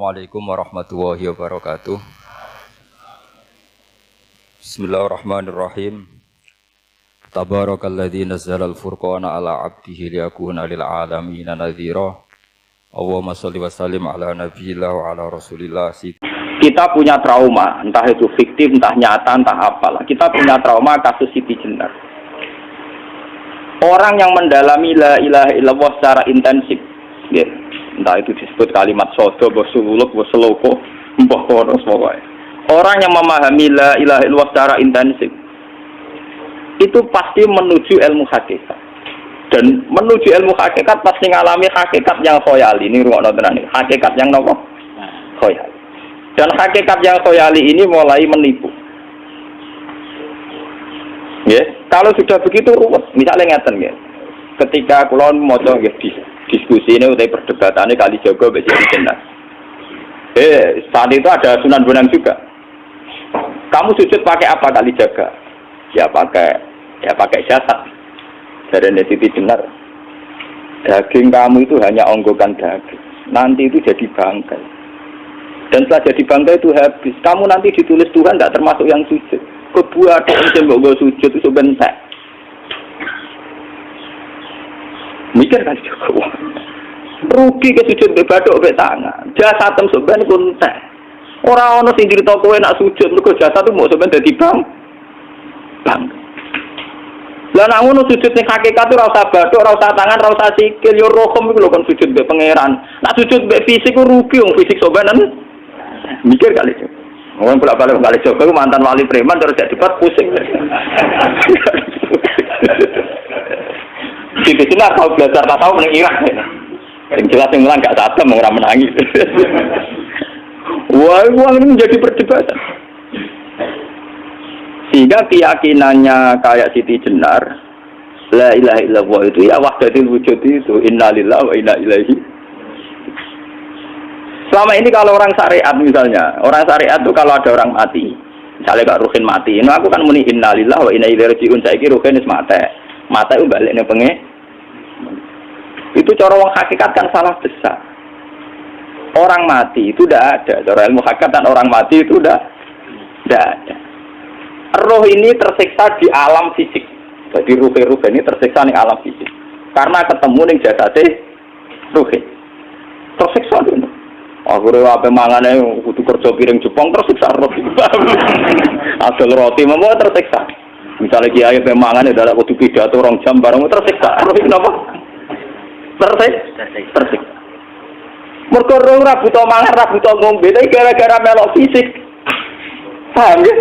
Assalamualaikum warahmatullahi wabarakatuh. Bismillahirrahmanirrahim. Tabarakalladzi nazzala al-furqana ala 'abdihi liyakuna lil 'alamin nadhira. Allahumma shalli wa sallim ala nabiyillah wa ala rasulillah. Kita punya trauma, entah itu fiktif, entah nyata, entah apalah. Kita punya trauma kasus Siti Jenar. Orang yang mendalami la ilaha illallah secara intensif, ya, entah itu disebut kalimat sodo, bosuluk, boseloko, mbah kono pokoknya. Orang yang memahami la ilaha illallah secara intensif, itu pasti menuju ilmu hakikat. Dan menuju ilmu hakikat pasti ngalami hakikat yang khoyali. Ini ruang tenan iki. Hakikat yang nopo? Khoyali. Dan hakikat yang khoyali ini mulai menipu. Ya, kalau sudah begitu ruwet. Misalnya ngeten nggih. Ketika kula maca nggih diskusi ini utai perdebatannya Kalijaga mbek Siti Jenar. Saat itu ada Sunan Bonang juga. Kamu sujud pakai apa Kalijaga? Ya pakai jasad. Dari Siti Jenar, daging kamu itu hanya onggokan daging. Nanti itu jadi bangkai. Dan setelah jadi bangkai itu habis. Kamu nanti ditulis Tuhan tidak termasuk yang sujud. Kebuat yang mbok sujud itu bentek. Mikir kan juga. Rugi ke sujud be bathuk be tangan. Jasad tem sampean ku entek. Ora ono sing crito kowe nak sujud mergo jasad itu mau sampean dadi bang. Lah nek ngono sujud ning hakikat ora usah bathuk, ora usah tangan, ora usah sikil, yo rohom iku lho kon sujud mbek pangeran. Nek sujud mbek fisik ku rugi wong fisik sobanan. Mikir kali itu. Wong bolak-balik kali Joko ku mantan wali preman terus jadi debat pusing. Siti Jenar tahu belajar tak tahu ning Irak. Sing jelas sing mulang gak sadem ora menangis. Wah, ini menjadi perdebatan. Sehingga keyakinannya kayak Siti Jenar, la ilaha illallah itu ya wahdatul wujud itu, innalillahi wa inna ilaihi. Selama ini kalau orang syariat misalnya, orang syariat itu kalau ada orang mati, misalnya Kak Ruhin mati, aku kan muni innalillahi wa inna ilaihi raji'un, saiki Ruhin wis mate. Mate itu balik ning penge. Itu cara wong hakikat kan salah besar. Orang mati itu tidak ada, cara ilmu hakikat dan orang mati itu tidak ada. Roh ini tersiksa di alam fisik. Jadi ruh ini tersiksa di alam fisik. Karena ketemu ning jasade ruh. Tersiksa itu. Akhirnya apa mangane kudu kerja piring Jepang tersiksa roh. Asal roti memang tersiksa. Misalnya kiai pemangane dadak kudu pidato 2 jam bareng tersiksa. Roh kenapa? Tersiksa. Mergo roh ora butuh mangan, ora butuh ngombe, tapi gara-gara melok fisik. Paham ya?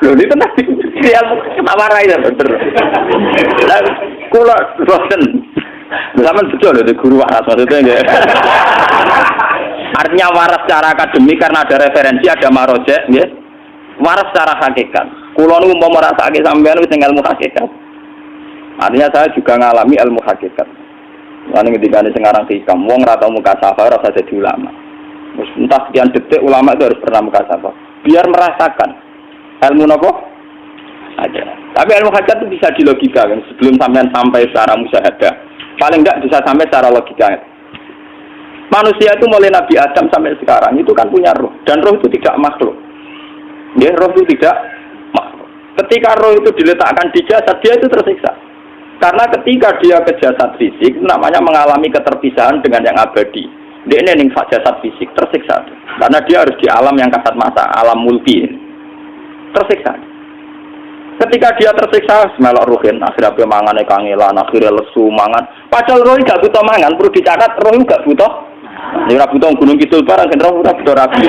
Loh, ini tenang dia marai ya bener. Lah kula boten. Zaman betul lho guru waras maksudnya nggih. Artinya waras secara akademik karena ada referensi, ada marojek nggih. Waras secara hakikat. Kula niku umpama rasake sampean wis ilmu hakikat. Artinya saya juga ngalami ilmu hakikat. Lan ketika ini sekarang hikam wong ora tau mukasafah ora usah jadi ulama. Entah sekian detik ulama itu harus pernah mukasafah. Biar merasakan ilmu nopo ada. Tapi ilmu hakikat itu bisa dilogikakan sebelum sampai secara musyahadah. Paling enggak bisa sampai secara logika. Manusia itu mulai Nabi Adam sampai sekarang itu kan punya roh dan roh itu tidak makhluk. Ya, roh itu tidak makhluk. Ketika roh itu diletakkan di jasad dia itu tersiksa. Karena ketika dia ke jasad fisik namanya mengalami keterpisahan dengan yang abadi. Dia ini ning jasad fisik tersiksa. Karena dia harus di alam yang kasat mata, alam mulki. Tersiksa. Ketika dia tersiksa, melok ruhin, akhirnya dia mangane kangelan, akhirnya lesu mangan. Padahal roh gak butuh mangan, perlu dicatat roh gak butuh. Ya ora butuh gunung kidul barang, roh ora butuh rapi.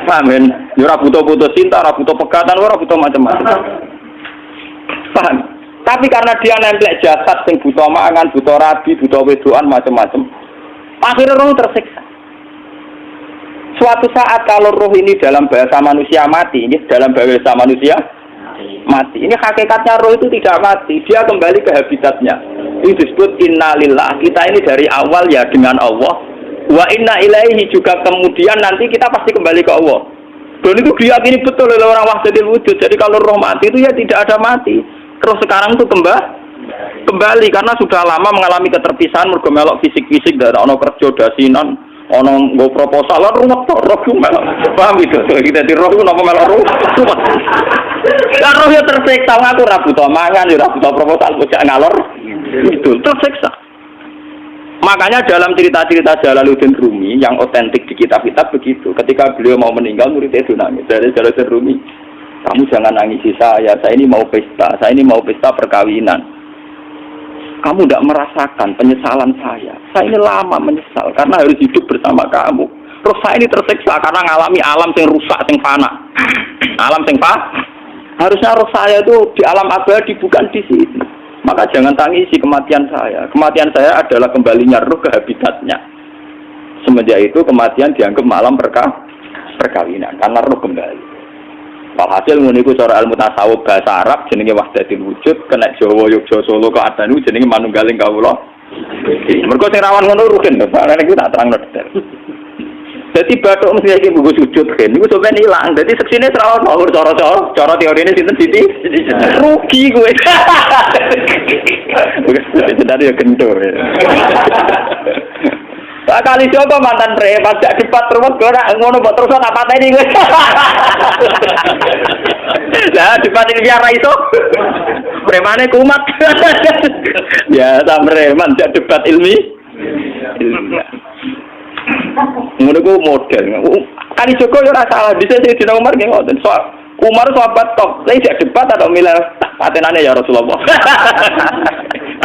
Paham kan? Ya ora butuh cinta, ora butuh pegatan, ora butuh macam-macam. Paham? Tapi karena dia nempel jasad sing butuh mangan, butuh rabi, butuh wedoan macam-macam. Akhirnya roh tersiksa. Suatu saat kalau roh ini dalam bahasa manusia mati, ini dalam bahasa manusia mati. Ini hakikatnya roh itu tidak mati, dia kembali ke habitatnya. Ini disebut innalillah. Kita ini dari awal ya dengan Allah. Wa inna ilaihi juga kemudian nanti kita pasti kembali ke Allah. Dan itu diyakini betul oleh orang wahdatul wujud. Jadi kalau roh mati itu ya tidak ada mati. Roh sekarang itu kembali karena sudah lama mengalami keterpisahan mergo melok fisik-fisik dari ono kerja dasinan Ono nggo proposal ruwet to roh melok. Paham itu? Kita di roh napa melok ruwet. Lah roh ya tersiksa ngaku ra butuh mangan ya ra butuh proposal bocah ngalor. Itu tersiksa. Makanya dalam cerita-cerita Jalaluddin Rumi yang otentik di kitab-kitab begitu. Ketika beliau mau meninggal muridnya itu nangis. Dari Jalaluddin Rumi, kamu jangan nangisi saya ini mau pesta, saya ini mau pesta perkawinan. Kamu tidak merasakan penyesalan saya ini lama menyesal karena harus hidup bersama kamu. Terus saya ini tersiksa karena ngalami alam yang rusak, yang fana. Alam yang fana. Harusnya roh saya itu di alam abadi bukan di sini. Maka jangan tangisi kematian saya. Kematian saya adalah kembalinya roh ke habitatnya. Semenjak itu kematian dianggap malam perkawinan karena roh kembali. Walhasil nguniku cara ilmu tasawuf bahasa Arab jenenge wahdatul wujud, kena Jawa Yogya Solo keadaan jenenge manunggaling kawula. Mergo sing rawan ngono rugen to, Pak. Niku tak terangno detail. Dadi bathuk mesti iki buku sujud kan niku sampeyan ilang. Dadi seksine terlalu ngawur cara teorine sinten Siti? Rugi kowe. Wis tadi ya kentur. Tak kali coba mantan preman jak debat terus ora ngono mbok terus tak pateni kowe. Lah debat ini biar iso. Premane kumat. Ya tak preman jak debat ilmi. Ngono ku model. Kali Joko yo ora salah bisa sing dina Umar nggih ngoten. Umar sahabat top. Lah jak debat atau milih patenane ya Rasulullah.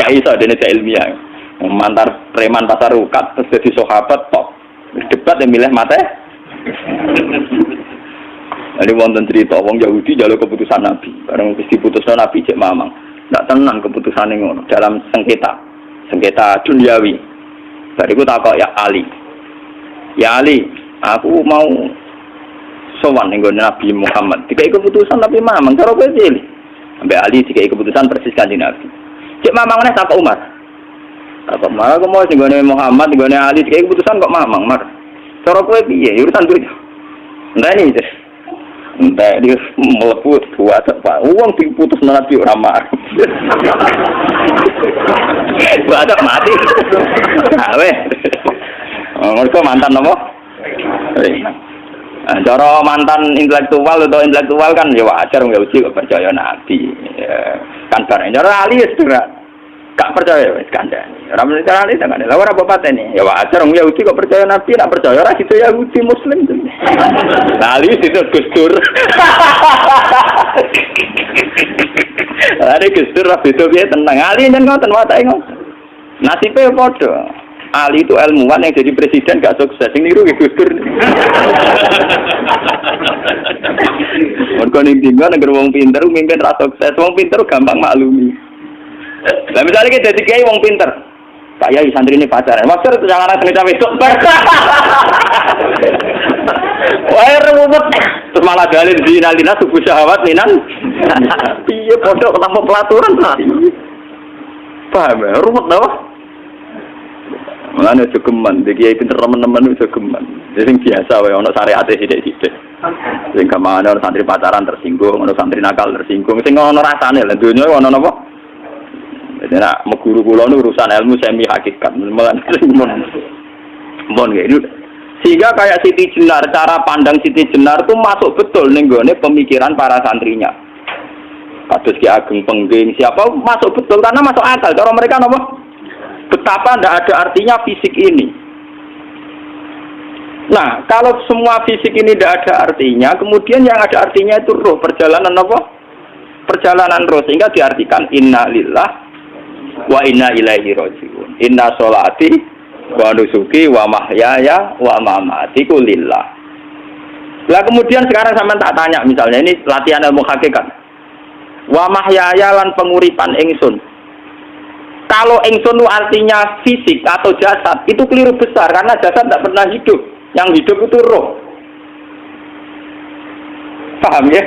Gak iso dene ilmiah. Mantar preman pasar ukat terus jadi sahabat top debat yang milih mate. Jadi wonten cerita wong Yahudi jaluk keputusan Nabi bareng wis diputusno Nabi cek mamang ndak tenang keputusane ngono dalam sengketa duniawi. Bariku takok ya Ali aku mau sowan ning Nabi Muhammad dikai keputusan tapi mamang cara kowe pilih ambek Ali dikai keputusan persis kanjeng Nabi cek mamang neh takok Umar. Apa malah aku mau singgone Muhammad, singgone Ali, kayak keputusan kok mamang, mar. Cara kowe piye? Urusan duit. Entah ini, entah dia meleput buat apa? Uang diputus nanti orang mar. Buat mati. Awe. Mereka mantan apa? Cara mantan intelektual kan ya wajar nggak uji kok percaya Nabi. Kan bareng cara Ali ya sudah. Gak percaya wis kandhani. Ora mesti ali tenan. Lah ora apa patene. Ya wajar wong Yahudi kok percaya Nabi, nek percaya ora gitu Yahudi Muslim. Lah ali itu Gus Dur. Are Gus Dur ra beda piye tenang. Ali nyen ngoten watake ngoten. Nasibe padha. Ali itu ilmuwan yang jadi presiden gak sukses. Sing niru Gus Dur. Mergo ning dinggo nek wong pinter mimpin ra sukses. Wong pinter gampang maklumi. Lah misalnya kita jadi kiai wong pinter, Pak Yai santri ini pacaran, maksud itu jangan langsung cawe itu. Wah ruwet, terus malah dalil zinalina subuh syahwat minan. Iya pondok tanpa pelaturan paham ya, ruwet dah. Mulane jogeman, iki kiai pinter teman-teman itu jogeman. Sing biasa wae ono syariate sithik-sithik. Sing kamane ono santri pacaran tersinggung, ono santri nakal tersinggung, sing ono rasane lha donya ono napa? Jadi nak guru kula nu urusan ilmu semi hakikat, mon gitu. Sehingga kayak Siti Jenar, cara pandang Siti Jenar itu masuk betul ning gone pemikiran para santrinya. Kados Ki Ageng Pengging siapa masuk betul karena masuk akal. Cara mereka napa? Betapa tidak ada artinya fisik ini. Nah, kalau semua fisik ini tidak ada artinya, kemudian yang ada artinya itu roh, perjalanan apa? Perjalanan roh, sehingga diartikan inna lillah wa inna ilaihi raji'un. Inna sholati wa nusuki wa mahyaya wa mamati lillah. Lah kemudian sekarang sampean tak tanya misalnya ini latihan ilmu hakikat. Wa mahyaya lan penguripan ingsun. Kalau ingsun itu artinya fisik atau jasad, itu keliru besar karena jasad tidak pernah hidup. Yang hidup itu roh. Paham ya?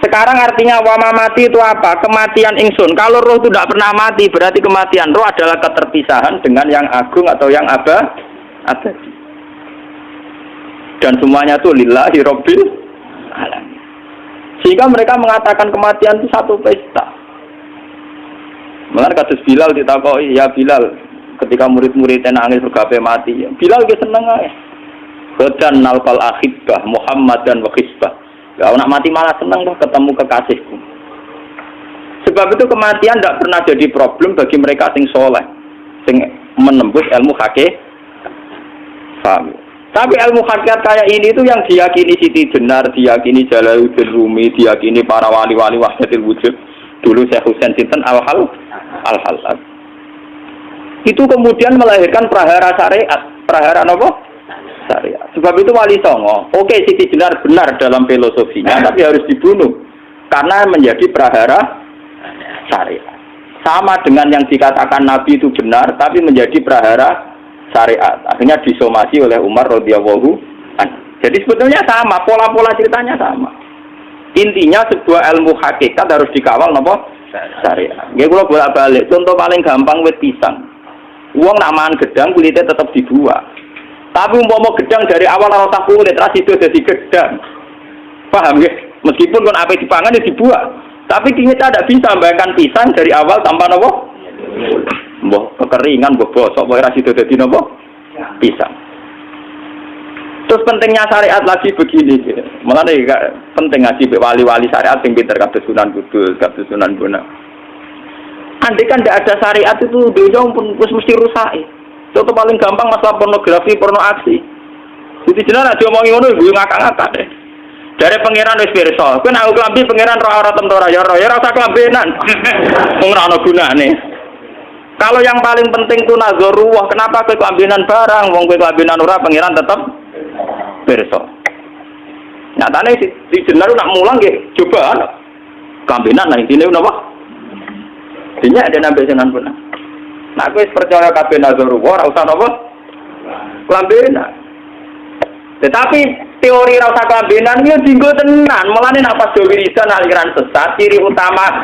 Sekarang artinya wama mati itu apa? Kematian ingsun. Kalau roh itu tidak pernah mati, berarti kematian roh adalah keterpisahan dengan yang agung atau yang abadi. Dan semuanya itu lillahi rabbil alamin. Sehingga mereka mengatakan kematian itu satu pesta. Mengenai kasus Bilal ditakoi, ya Bilal, ketika murid-muridnya nangis bergape mati. Bilal ge seneng ae. Badan nalqal akhibah Muhammad dan wakisbah. Gak nak mati malah seneng tuh ketemu kekasihku. Sebab itu kematian tidak pernah jadi problem bagi mereka sing soleh, sing menembus ilmu hakikat. Paham? Tapi ilmu hakikat kayak ini itu yang diyakini Siti Jenar, diyakini Jalaluddin Rumi, diyakini para wali-wali wahdatul wujud. Dulu Syekh Husain Sinten Al-Halal. Itu kemudian melahirkan prahara syariat. Prahara apa? Syariat. Sebab itu Wali Songo, oke Siti Jenar benar dalam filosofinya, tapi harus dibunuh karena menjadi prahara syariat. Sama dengan yang dikatakan Nabi itu benar, tapi menjadi prahara syariat. Akhirnya disomasi oleh Umar radhiyallahu anhu. Jadi sebetulnya sama, pola-pola ceritanya sama. Intinya sebuah ilmu hakikat harus dikawal napa? Syariat. Nggih kula bolak-balik. Contoh paling gampang wit pisang. Wong nak mangan gedang kulitnya tetap dibuat. Tapi umpama gedang dari awal ora usah kulit, ra sido dadi gedang. Paham ya? Meskipun kon ape dipangan ya dibuat. Tapi kita tidak bisa membayangkan pisang dari awal tanpa napa? Mbah kekeringan, mbah bosok, mbah ra sido dadi napa? Pisang. Terus pentingnya syariat lagi begini, gitu. Mulane penting ngaji wali-wali syariat sing pinter kados Sunan Kudus, kados Sunan Bonang. Andai kan tidak ada syariat itu dunia pun mesti rusak. Contoh paling gampang masalah pornografi, porno aksi. Jadi jenar aja omongi ngono gue ngakak-ngakak deh. Dari pangeran wis pirsa, kowe nek klambi pangeran ora tentora ya ora usah klambenan. Wong ora ono gunane. Kalau yang paling penting ku nazarullah, kenapa kowe klambenan barang? Wong kowe klambenan ora pangeran tetep pirsa. Nyatane si jenar nak mulang nggih coba klambenan nah intine napa? Dinya ada nabi Sunan Bonang. Nah, aku percaya kabeh nazarullah, ora usah napa? Klambenan. Tetapi teori ora usah klambenan yo dienggo tenan. Mulane nek pas wiridan aliran sesat ciri utama.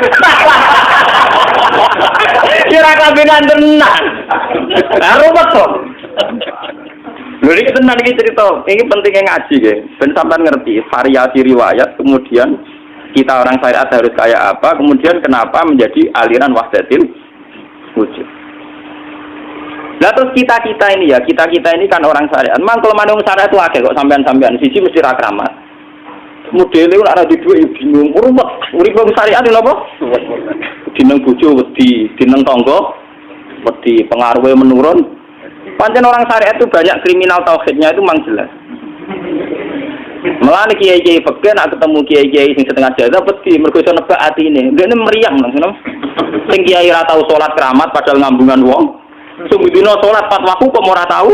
Kira klambenan tenan. Lah ruwet to. Lha iki tenan iki cerita. Iki pentingnya ngaji nggih. Ben sampean ngerti variasi riwayat, kemudian kita orang syariat harus kayak apa, kemudian kenapa menjadi aliran wahdatul wujud. Lah terus kita ini ya, kita ini kan orang syariat. Memang kalau manung syariat itu akeh kok sampean-sampean siji mesti ra kramat. Modele ora di dhuwit yo bingung. Urip wong syariat lho apa? Dineng bojo wedi, dineng tangga wedi, pengaruhe menurun. Pancen orang syariat itu banyak kriminal tauhidnya itu memang jelas. Mulane kiai-kiai fikih nek ketemu kiai-kiai sing setengah jaza wedi mergo iso nebak atine. Dene meriang langsung. Sing kiai ora tau salat keramat padahal ngambungan wong. Sungguh dino sholat pas waktu kok ora tahu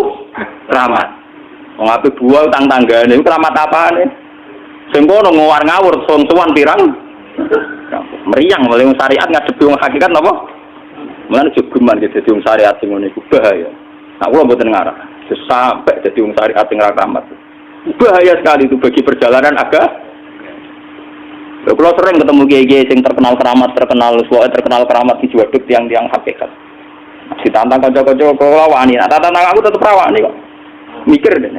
keramat. Wong ape buah utang tanggane keramat apane? Sing kono ngawur-ngawur sowan pirang. Meriang oleh syariat ngadepi wong hakikat napa? Mulane jogeman dadi wong syariat sing ngene iku bahaya. Nah, kula mboten ngarah. Sampai dadi wong syariat sing ra keramat. Bahaya sekali itu bagi perjalanan agama. Kalau sering ketemu kiai-kiai sing terkenal keramat, terkenal keramat di Juwaduk tiang-tiang hakikat. Ditantang kanca-kanca kula wani, nah tantang aku tetep rawani kok. Mikir deh.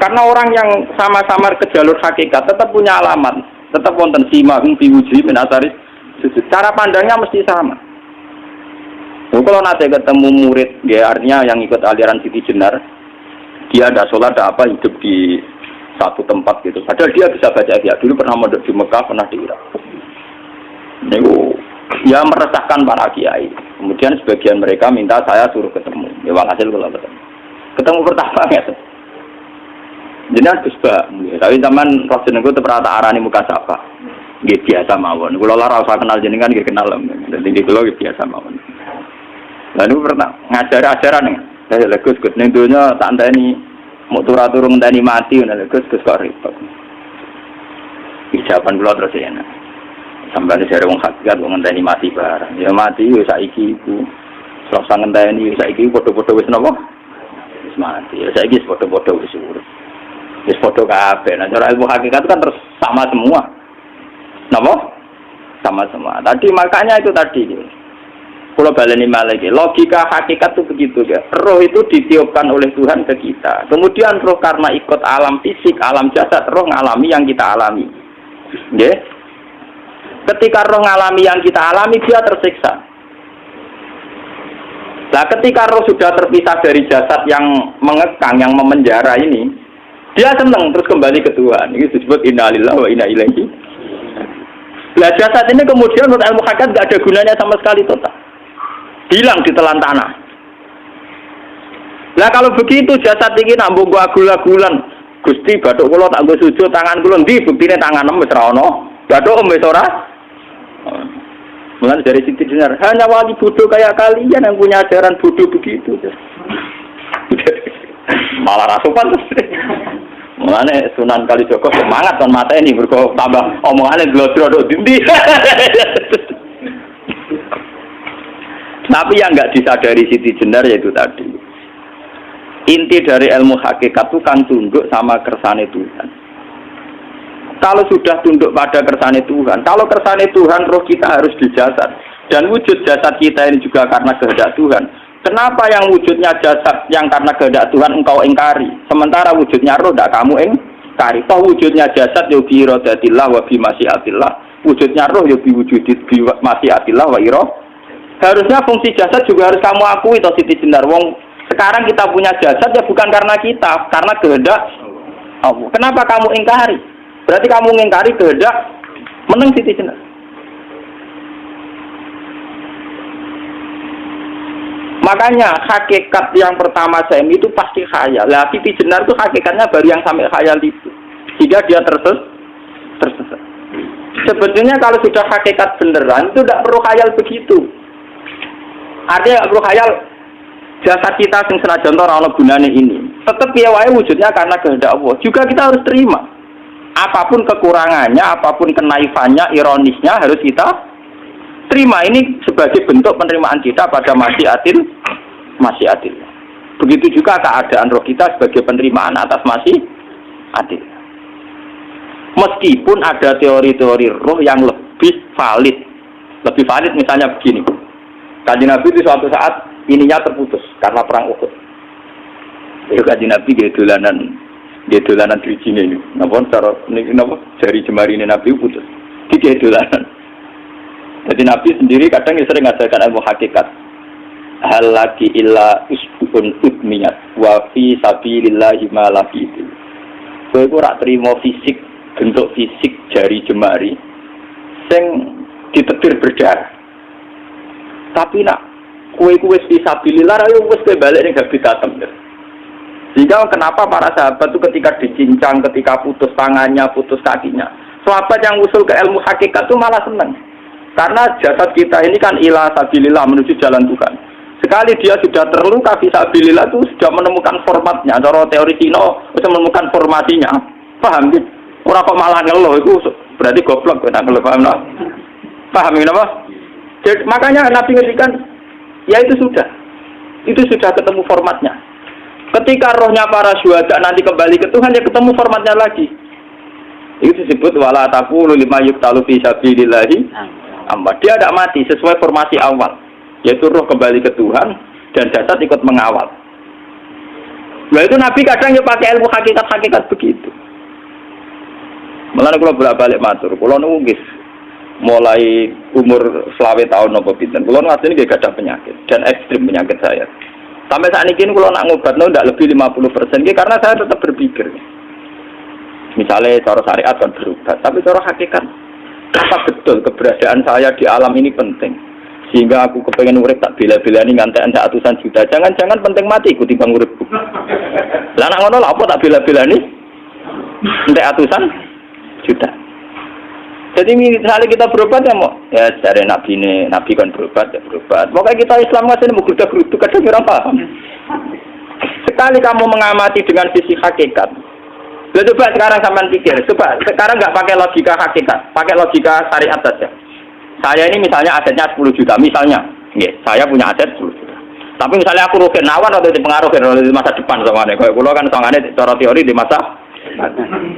Karena orang yang sama-sama ke jalur hakikat tetap punya alamat, tetap wonten sima biwuji min asaris sujud. Cara pandangnya mesti sama. Kalau nanti ketemu murid, ya artinya yang ikut aliran Siti Jenar, dia ada sholat, ada apa, hidup di satu tempat gitu. Padahal dia bisa baca Ihya. Dulu pernah mondok di Mekah, pernah di Irak. Ya meresahkan para kiai. Kemudian sebagian mereka minta saya suruh ketemu. Ya walhasil kalau ketemu. Ketemu pertama ya. Jadi Gus Ba, tapi zaman roh jenengku terperata arani muka sapa. Nggih biasa mawon. Kula ora usah kenal jenengan nggih kenal. Dadi kula biasa mawon. Lalu pernah ngajar-ajaran nih. Saya Gus ning donya tak enteni mau turun ngenteni mati ngono Gus kok repot. Ijaban kula terus ya. Sampai dari wong hakikat wong ngenteni mati barang. Ya mati yo saiki iku. Ora usah ngenteni saiki padha-padha wis napa? Wis mati. Ya saiki wis padha-padha wis urip. Wis padha kabeh. Nah cara ilmu hakikat itu kan terus sama semua. Napa? Sama semua. Tadi makanya itu tadi. Kalau baleni malih, logika hakikat itu begitu ya. Roh itu ditiupkan oleh Tuhan ke kita. Kemudian roh karena ikut alam fisik, alam jasad, roh ngalami yang kita alami. Nggih. Ketika roh ngalami yang kita alami, dia tersiksa. Nah, ketika roh sudah terpisah dari jasad yang mengekang, yang memenjara ini, dia senang terus kembali ke Tuhan. Ini disebut inna lillahi wa inna ilaihi. Nah, jasad ini kemudian menurut ilmu hakikat nggak ada gunanya sama sekali total. Hilang di telan tanah. Nah, kalau begitu jasad ini nak mbok agul-agulan, Gusti bathuk kula tak nggo sujud tangan kula ndi buktine tangan wis ra ono. Bathuk wis ora. Mulai dari Siti Jenar, hanya wali bodoh kayak kalian yang punya ajaran bodoh begitu. Malah rasupan. Mulane Sunan Kalijaga semangat kan mata ini berko tambah omongannya glodro dindi. Tapi yang nggak disadari Siti Jenar yaitu tadi. Inti dari ilmu hakikat itu kan tunduk sama kersane Tuhan. Kalau sudah tunduk pada kersane Tuhan, kalau kersane Tuhan roh kita harus di jasad. Dan wujud jasad kita ini juga karena kehendak Tuhan. Kenapa yang wujudnya jasad yang karena kehendak Tuhan engkau ingkari? Sementara wujudnya roh tidak kamu ingkari. Toh wujudnya jasad ya bi iradatillah wa bi masyiatillah. Wujudnya roh ya bi wujudit bi masyiatillah wa ira. Harusnya fungsi jasad juga harus kamu akui toh Siti Jenar. Wong sekarang kita punya jasad ya bukan karena kita, karena kehendak Allah. Kenapa kamu ingkari? Berarti kamu mengingkari kehendak meneng Siti Jenar. Makanya hakikat yang pertama saya itu pasti khayal. Lah Siti Jenar itu hakikatnya baru yang sampai khayal itu. Sehingga dia tersesat. Sebetulnya kalau sudah hakikat beneran itu tidak perlu khayal begitu. Artinya tidak perlu khayal jasad kita sing senajan ora ana gunane ini. Tetap piye wae wujudnya karena kehendak Allah. Juga kita harus terima. Apapun kekurangannya, apapun kenaifannya, ironisnya harus kita terima. Ini sebagai bentuk penerimaan kita pada masyiatil. Begitu juga keadaan roh kita sebagai penerimaan atas masyiatil. Meskipun ada teori-teori roh yang lebih valid. Lebih valid misalnya begini. Kanjeng Nabi itu suatu saat ininya terputus karena perang Uhud. Itu Kanjeng Nabi dolanan drijine ini. Napa cara niki napa jari jemari ini Nabi putus. Iki dolanan. Jadi Nabi sendiri kadang sering ngajarkan ilmu hakikat. Hal lagi illa usbun udmiyat wa fi sabilillahi ma lafitu. Kowe ora trimo fisik, bentuk fisik jari jemari sing ditetir berdarah. Tapi nak kowe wis fi sabilillah ayo wis balik ning habitatem. Sehingga kenapa para sahabat itu ketika dicincang, ketika putus tangannya, putus kakinya, sahabat yang usul ke ilmu hakikat itu malah senang. Karena jasad kita ini kan ila sabilillah menuju jalan Tuhan. Sekali dia sudah terluka fisabilillah itu sudah menemukan formatnya. Cara teori Cina sudah menemukan formasinya. Paham gitu? Orang kok malah ngeluh itu berarti goblok. Paham no? Paham kenapa? Jadi, makanya Nabi ngertikan, ya itu sudah ketemu formatnya. Ketika rohnya para syuhada nanti kembali ke Tuhan, ya ketemu formatnya lagi. Itu disebut wala taqulu lima yuqtalu fi sabilillahi amma. Dia tidak mati sesuai formasi awal, yaitu roh kembali ke Tuhan dan jasad ikut mengawal. Nah itu Nabi kadang ya pakai ilmu hakikat begitu. Mulane kula bolak-balik matur, kula nunggis mulai umur 20 tahun napa pinten. Kula asline nggih gadah penyakit dan ekstrim penyakit saya. Sampai saat ini kalau nak ngobatno tidak lebih 50%, karena saya tetap berpikir. Misalnya cara syariat kan berubah, tapi cara hakikat apa betul keberadaan saya di alam ini penting? Sehingga aku kepengen urip tak bela-belani ngantek ratusan juta. Jangan-jangan penting mati ikuti bang uripku. Lah nak ngono lha apa tak bela-belani? Ngantek ratusan juta. Jadi misalnya kita berobat ya mau, ya dari Nabi kan berobat ya berobat. Pokoknya kita Islam masih mau geruduk kadang orang paham. Sekali kamu mengamati dengan sisi hakikat, coba sekarang sampean pikir, coba sekarang nggak pakai logika hakikat, pakai logika syariat saja. Saya ini misalnya asetnya 10 juta, misalnya, saya punya aset 10 juta. Tapi misalnya aku rugi nawan atau dipengaruhi di masa depan sama nih, kalau pulau kan soalnya cara teori di masa.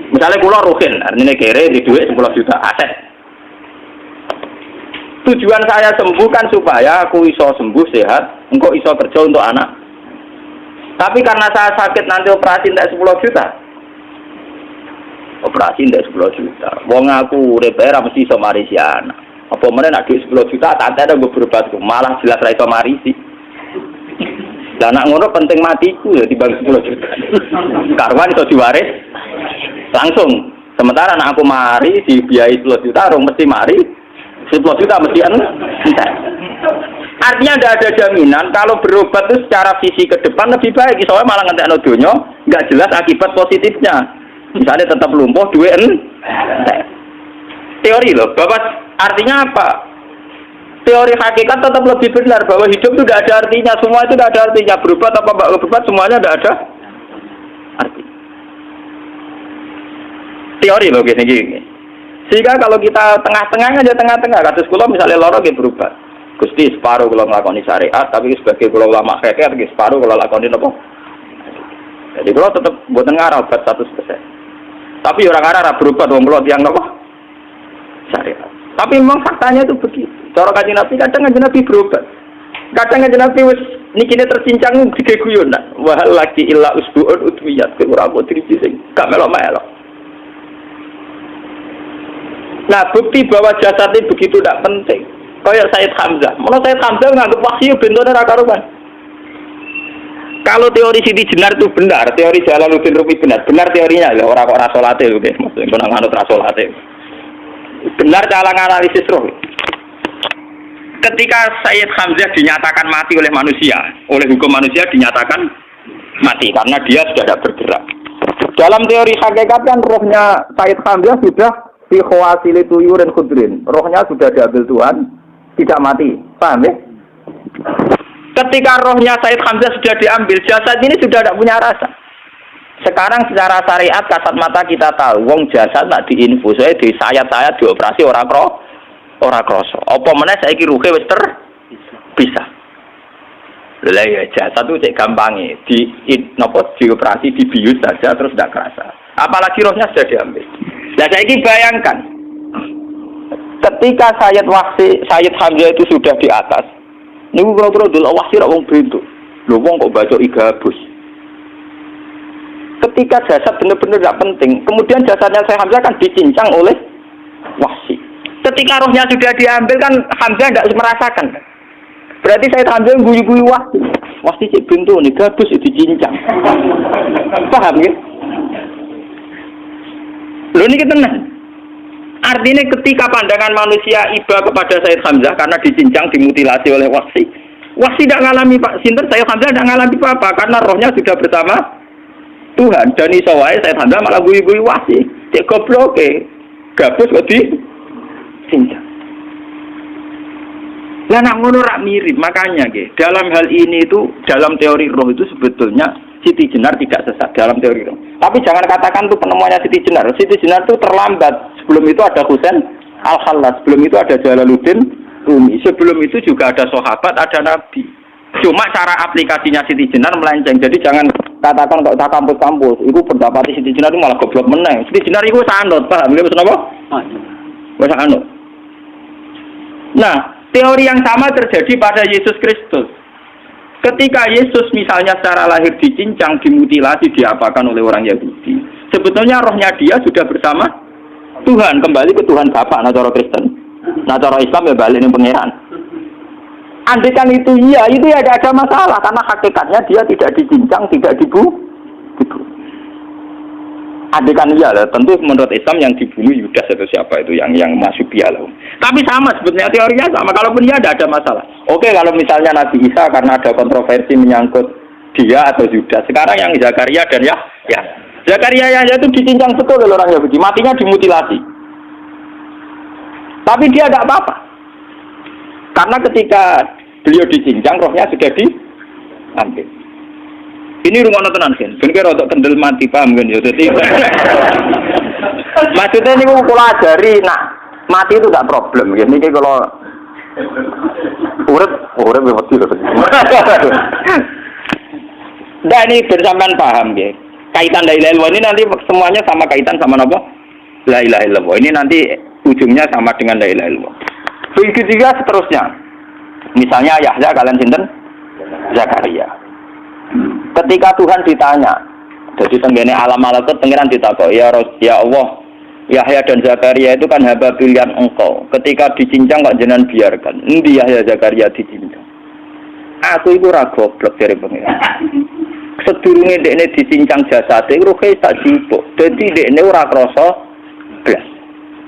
Misalnya pulau ruhin, artinya kere di duit 10 juta aset. Tujuan saya sembuh kan supaya aku iso sembuh sehat, engkau iso kerja untuk anak. Tapi karena saya sakit nanti operasi tidak 10 juta. Operasi tidak 10 juta. Wong aku repair mesti iso marisi anak. Apa mana nak duit 10 juta, tak ada gue berobat, malah jelas ra iso marisi. Lah nak ngono penting matiku ya dibagi 10 juta. Karuan iso diwaris langsung. Sementara anak aku mari dibiayai 10 juta, rong mesti mari 10 juta mesti entek. Artinya tidak ada jaminan kalau berobat itu secara visi ke depan lebih baik. Soalnya malah ngentekno donya, enggak jelas akibat positifnya. Misalnya tetap lumpuh, duit entek. Teori loh, Bapak, artinya apa? Teori hakikat tetap lebih benar bahwa hidup itu tidak ada artinya, semua itu tidak ada artinya. Berobat apa enggak berobat semuanya tidak ada arti. Teori loh gini. Sehingga kalau kita tengah-tengah aja tengah-tengah, kasus kula misalnya loro nggih berobat. Gusti separuh kula nglakoni syariat, tapi sebagai kula ulama fikih nggih separuh kula lakoni napa? Jadi kula tetep mboten ngarah obat 100%. Tapi orang ngarah berobat wong kula tiyang napa? Syariat. Tapi memang faktanya itu begitu. Cara Kanjeng Nabi kadang Kanjeng Nabi berobat. Kadang Kanjeng Nabi wis nikine tercincang gede guyon. Wah lagi illa usbuun utwiyat ora kok driji sing gak melok-melok. Nah, bukti bahwa jasad itu begitu tidak penting. Kayak Sayyid Hamzah. Menurut Sayyid Hamzah nganggep wahyu bentone ra karuan. Kalau teori Siti Jenar itu benar, teori Jalaluddin Rumi benar teorinya lho, ora kok ra salate lho nggih. Maksudnya kok nganut ra salate. Benar cara analisis roh. Ketika Sayyid Hamzah dinyatakan mati oleh manusia, oleh hukum manusia dinyatakan mati karena dia sudah tidak bergerak. Dalam teori hakikat kan rohnya Sayyid Hamzah sudah fi khawasili tuyurin khudrin. Rohnya sudah diambil Tuhan, tidak mati. Paham ya? Ketika rohnya Sayyid Hamzah sudah diambil, jasad ini sudah tidak punya rasa. Sekarang secara syariat kasat mata kita tahu, wong jasad nak diinfus, di sayat-sayat dioperasi ora kroso. Apa meneh saiki ruhe wis bisa. Lah ya jasad itu cek gampange, dioperasi dibius saja terus tidak kerasa. Apalagi rohnya sudah diambil. Nah saiki bayangkan, ketika Sayyid Hamzah itu sudah di atas, niku kira-kira delok wahsi ra wong bentuk. Lho wong kok baca igabus. Ketika jasad benar-benar tidak penting, kemudian jasadnya Sayyid Hamzah kan dicincang oleh wahsi. Ketika rohnya sudah diambil kan Hamzah tidak merasakan. Berarti Sayyid Hamzah guyu-guyu wahsi. Wahsi cek bentuk nih gabus dicincang. Paham ya? Lho ini tenang. Artinya ketika pandangan manusia iba kepada Sayyid Hamzah karena dicincang, dimutilasi oleh wahsi tidak ngalami Pak Sinten, Sayyid Hamzah tidak ngalami apa-apa karena rohnya sudah bersama Tuhan. Dan iso wae Sayyid Hamzah malah guyu-guyu wahsi. Cek gobloke. Gabus kok dicincang. Lah nak ngono rak mirip, makanya nggih. Dalam hal ini itu dalam teori roh itu sebetulnya Siti Jenar tidak sesat dalam teori roh. Tapi jangan katakan itu penemuannya Siti Jenar. Siti Jenar itu terlambat. Sebelum itu ada Husain Al-Khallas, sebelum itu ada Jalaluddin Rumi, sebelum itu juga ada sahabat, ada nabi. Cuma cara aplikasinya Siti Jenar melenceng. Jadi jangan katakan kok tak kampus-kampus, itu pendapat Siti Jenar itu malah goblok meneng. Siti Jenar itu sanut, paham nggih maksud apa? Wis anut. Nah, teori yang sama terjadi pada Yesus Kristus. Ketika Yesus misalnya secara lahir dicincang, dimutilasi, diapakan oleh orang Yahudi, sebetulnya rohnya dia sudah bersama Tuhan, kembali ke Tuhan Bapa, nah cara Kristen. Nah cara Islam ya balik ning pangeran. Andaikan itu iya, itu ya ada masalah karena hakikatnya dia tidak dicincang, tidak dibunuh. Andaikan iya lah, tentu menurut Islam yang dibunuh Yudas atau siapa itu yang masuk piala. Tapi sama sebetulnya teorinya sama. Kalaupun iya ada masalah. Oke, kalau misalnya Nabi Isa karena ada kontroversi menyangkut dia atau Yudas. Sekarang yang Zakaria dan ya Zakaria itu dicincang betul oleh orang Yahudi, matinya dimutilasi. Tapi dia tidak apa-apa. Karena ketika beliau dicincang, rohnya sudah diambil. Ini rumah tenan kan, bener untuk kendel mati paham kan ya. Jadi maksudnya ini kalau ajari, nak mati itu tidak problem. Ini kalau urip mesti loh. Nah ini bersamaan paham ya. Kaitan la ilaha illallah ini nanti semuanya sama kaitan sama apa? La ilaha illallah. Ini nanti ujungnya sama dengan la ilaha illallah. Begitu juga seterusnya. Misalnya Yahya kalian sinten? Zakaria. Ketika Tuhan ditanya, jadi tenggene alam malakut pengiran ditakok, ya Allah, Yahya dan Zakaria itu kan hamba pilihan engkau. Ketika dicincang kok jenengan biarkan. Endi Yahya Zakaria dicincang? aku iku ora goblok dari pengiran. Sedurunge dekne dicincang jasate ruhe tak jupuk. Dadi dekne ora krasa blas.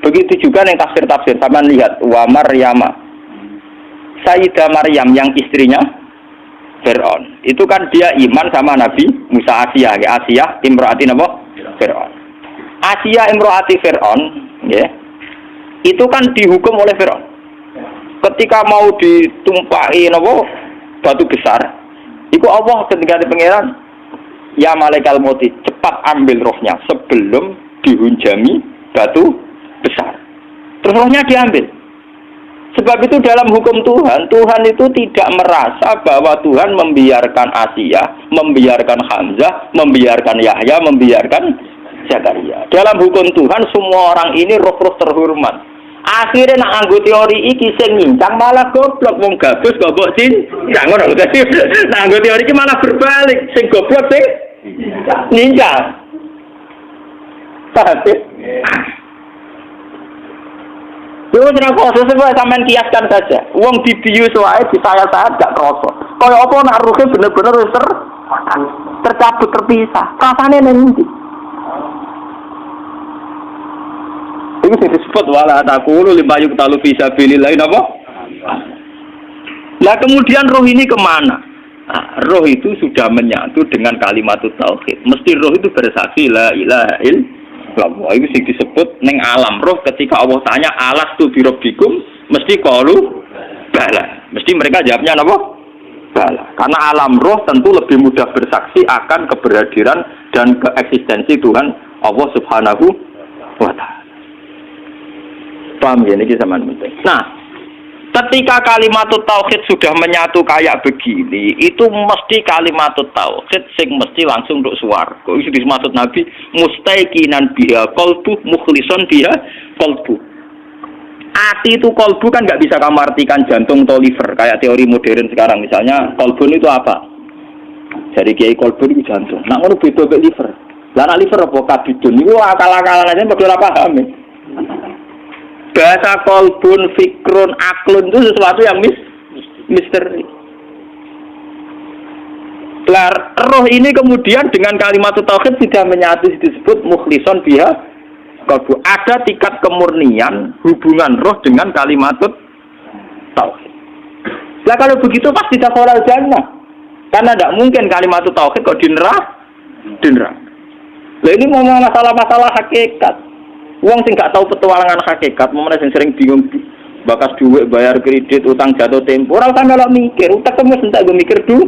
Begitu juga yang tafsir-tafsir sama lihat wa Maryama. Sayyidah Maryam yang istrinya Fir'aun. Itu kan dia iman sama Nabi Musa Asiyah, Asiyah imro'ati napa? Fir'aun. Asiyah imro'ati Fir'aun, ya. Itu kan dihukum oleh Fir'aun. Ketika mau ditumpahi napa? Batu besar. Iku Allah ketika di pangeran, ya malaikal mauti, cepat ambil rohnya sebelum dihunjami batu besar. Terus rohnya diambil. Sebab itu dalam hukum Tuhan, Tuhan itu tidak merasa bahwa Tuhan membiarkan Asiyah, membiarkan Hamzah, membiarkan Yahya, membiarkan Zakaria. Dalam hukum Tuhan semua orang ini roh-roh terhormat. Akhirnya nak anggo teori iki sing nyincang malah goblok wong gabus goblok cincang ngono. Nak anggo teori iki malah berbalik, sing goblok sing nyincang. Paham? Yo jeneng koso sebab sampean kiaskan saja. Wong dibius wae disayat-sayat gak kroso. Kaya apa nak ruhe bener-bener wis tercabut terpisah. Rasane nang ndi? Iku sing disebut wala taqulu limayuk talu fi sabilillah napa? Lah kemudian roh ini kemana? Nah, roh itu sudah menyatu dengan kalimat tauhid. Mesti roh itu bersaksi la ilaha illallah. Itu sing disebut ning alam roh ketika Allah tanya alastu bi rabbikum mesti qalu bala. Mesti mereka jawabnya apa? Bala. Karena alam roh tentu lebih mudah bersaksi akan keberhadiran dan keeksistensi Tuhan Allah Subhanahu wa taala. Paham ya, ini zaman penting. Nah, ketika kalimat tauhid sudah menyatu kayak begini, itu mesti kalimat tauhid sing mesti langsung untuk swarga. Itu dimaksud Nabi mustaiqinan biha qalbu mukhlishon biha qalbu. Ati itu qalbu kan nggak bisa kamu artikan jantung atau liver kayak teori modern sekarang. Misalnya qalbun itu apa? Jadi kiai qalbun itu jantung. Nah, ngono beda mek liver. Lah liver apa kabidun niku akal-akalan aja padha ora paham. Bahasa kolbun, fikrun, aklun itu sesuatu yang misteri. Roh ini kemudian dengan kalimat tauhid sudah menyatu disebut mukhlishon biha qalbu. Ada tingkat kemurnian hubungan roh dengan kalimat tauhid. Lah kalau begitu pasti dakhalal jannah. Karena tidak mungkin kalimat tauhid kok di neraka. Lah ini ngomong masalah-masalah hakikat. Wong sing gak tahu petualangan hakikat, momennya sing sering bingung bakas duit, bayar kredit, utang jatuh tempo. Ora usah melok mikir, utek temu entek go mikir dulu.